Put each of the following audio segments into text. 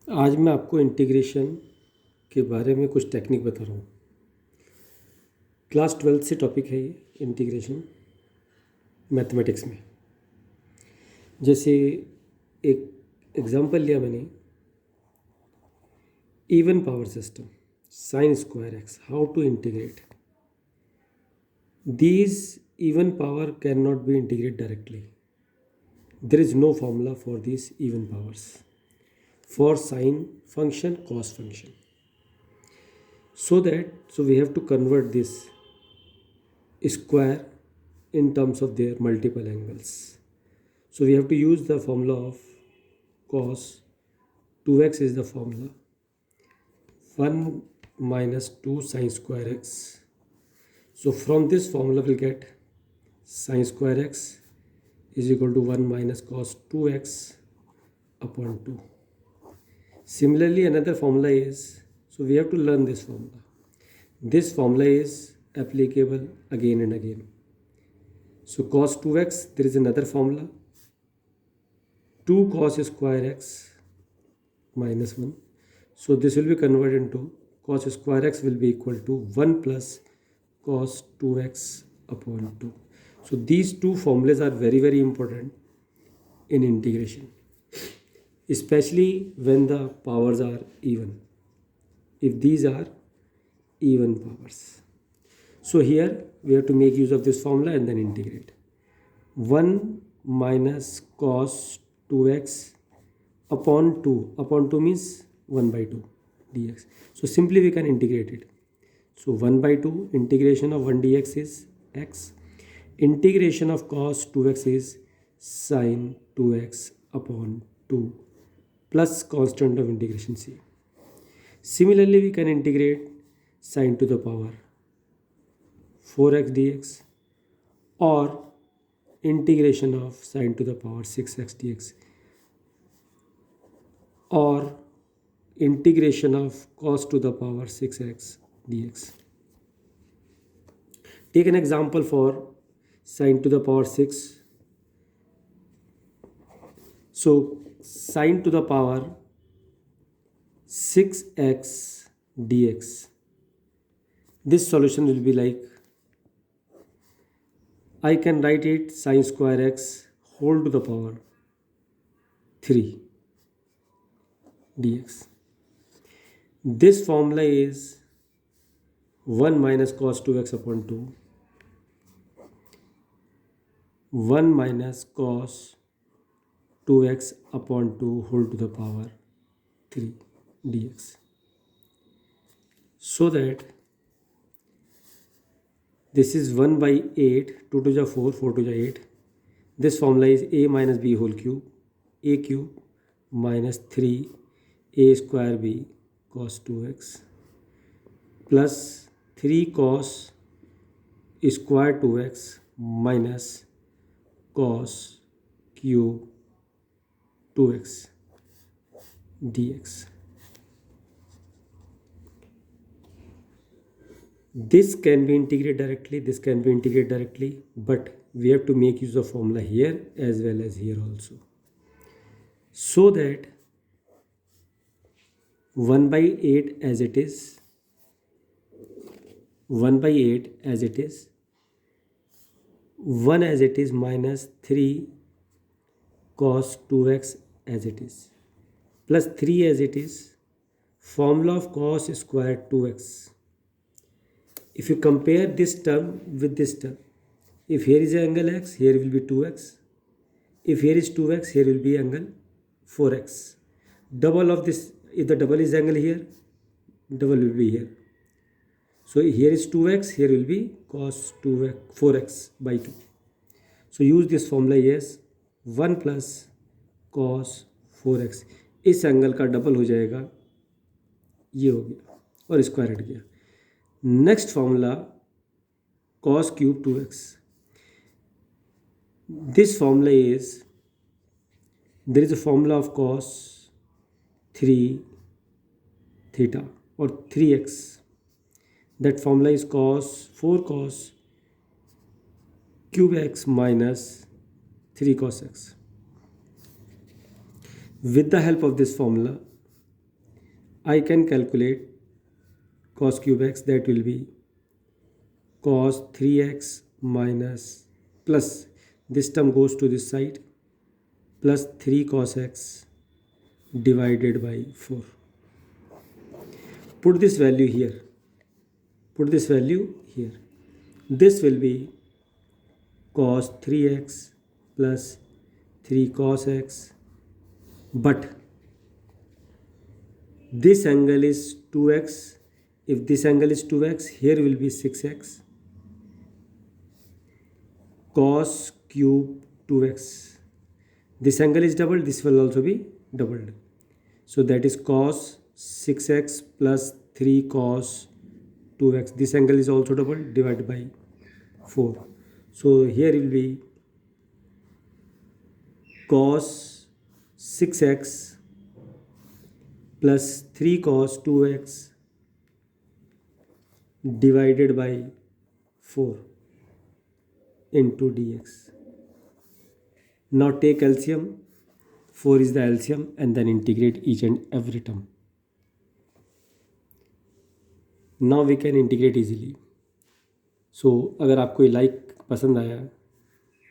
आज मैं आपको इंटीग्रेशन के बारे में कुछ टेक्निक बता रहा हूँ। क्लास 12 से टॉपिक है ये इंटीग्रेशन मैथमेटिक्स में। जैसे एक एग्जांपल लिया मैंने, even power system sine square x, how to integrate these even power cannot be integrated directly. There is no formula for these even powers for sine function, cos function. So we have to convert this square in terms of their multiple angles. So we have to use the formula of cos 2x is the formula 1 minus 2 sine square x. So from this formula we'll get sine square x is equal to 1 minus cos 2x upon 2. Similarly, another formula is, so we have to learn this formula. This formula is applicable again and again. So cos 2x, there is another formula, 2 cos square x minus 1. So this will be converted into cos square x will be equal to 1 plus cos 2x upon 2. So these two formulas are very important in integration, especially when the powers are even, if these are even powers. So here we have to make use of this formula and then integrate. 1 minus cos 2x upon 2 means 1 by 2 dx. So simply we can integrate it. So 1 by 2 integration of 1 dx is x. Integration of cos 2x is sine 2x upon 2 plus constant of integration c. Similarly, we can integrate sine to the power 4x dx or integration of sine to the power 6x dx or integration of cos to the power 6x dx. Take an example for sine to the power 6. So sine to the power 6x dx. This solution will be like, I can write it sine square x whole to the power 3 dx. This formula is 1 minus cos 2x upon 2, 1 minus cos 2x upon 2 whole to the power 3 dx. So that this is 1 by 8, 2 to the 4, 4 to the 8. This formula is a minus b whole cube, a cube minus 3 a square b cos 2x plus 3 cos square 2x minus cos cube 2x dx. This can be integrated directly, this can be integrated directly, but we have to make use of formula here as well as here also. So that 1 by 8 as it is, 1 by 8 as it is, 1 as it is minus 3 cos 2x as it is, plus 3 as it is, formula of cos square 2x. If you compare this term with this term, if here is angle x, here will be 2x. If here is 2x, here will be angle 4x. Double of this, if the double is angle here, double will be here. So here is 2x, here will be cos 2x, 4x by 2. So use this formula as 1 plus cos 4x. इस angle का double हो जाएगा, ये हो गया और square हट गया. Next formula cos cube 2x. This formula is, there is a formula of cos 3 theta or 3x. That formula is cos 4 cos cube x minus 3 cos x. With the help of this formula, I can calculate cos cube x, that will be cos 3x minus plus this term goes to this side plus 3 cos x divided by 4. Put this value here. Put this value here. This will be cos 3x plus 3 cos x, but this angle is 2x. If this angle is 2x, here will be 6x. Cos cube 2x. This angle is doubled, this will also be doubled. So that is cos 6x plus 3 cos 2x. This angle is also doubled, divided by 4. So here will be cos 6x plus 3 cos 2x divided by 4 into dx. Now take LCM. 4 is the LCM and then integrate each and every term. Now we can integrate easily. So अगर आपको ये like पसंद आया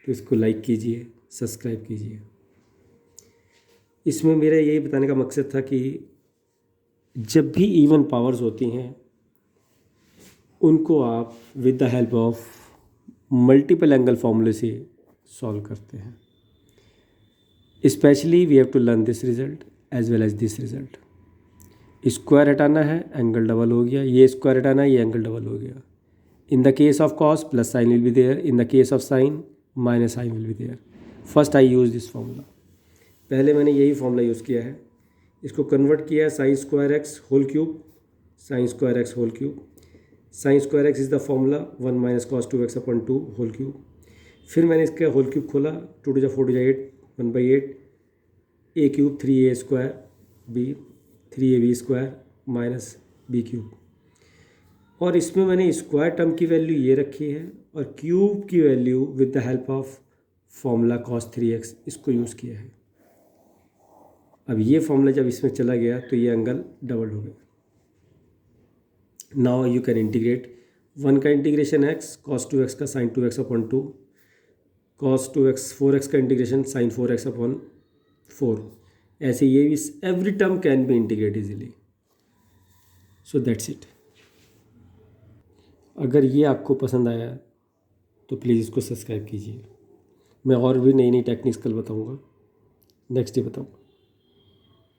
तो इसको like कीजिए, subscribe कीजिए। इसमें मेरा यही बताने का मकसद था कि जब भी इवन पावर्स होती हैं उनको आप with the help of multiple angle फॉर्मूले से सॉल्व करते हैं। Specially we have to learn this result as well as this result. Square हटाना है, एंगल डबल हो गया। ये स्क्वायर हटाना है, ये एंगल डबल हो गया। In the case of cos plus sine will be there, in the case of sine minus sine will be there. First I use this formula. पहले मैंने यही फॉर्मूला यूज़ किया है। इसको कन्वर्ट किया है sine square x whole cube, sine square x whole cube. Sine square x is the formula 1 minus cos 2x upon 2 whole cube. फिर मैंने इसका होल क्यूब खोला, 2 to 4 to 8, 1/8 a cube 3a square b 3ab square minus b cube. और इसमें मैंने square term की value ये रखी है और क्यूब की value with the help of formula cos 3x इसको यूज़ किया है। अब ये फॉर्मूला जब इसमें चला गया तो ये एंगल डबल हो गया। नाउ यू कैन इंटीग्रेट 1 का इंटीग्रेशन x cos 2x का sin 2x upon 2, cos 2x 4x का इंटीग्रेशन sin 4x अपॉन 4। ऐसे ये भी every term can be integrate easily. So that's it. अगर ये आपको पसंद आया तो प्लीज़ इसको सब्सक्राइब कीजिए। मैं और भी नई नई टेक्निक्स कल बताऊँगा, नेक्स्ट डे बताऊँगा।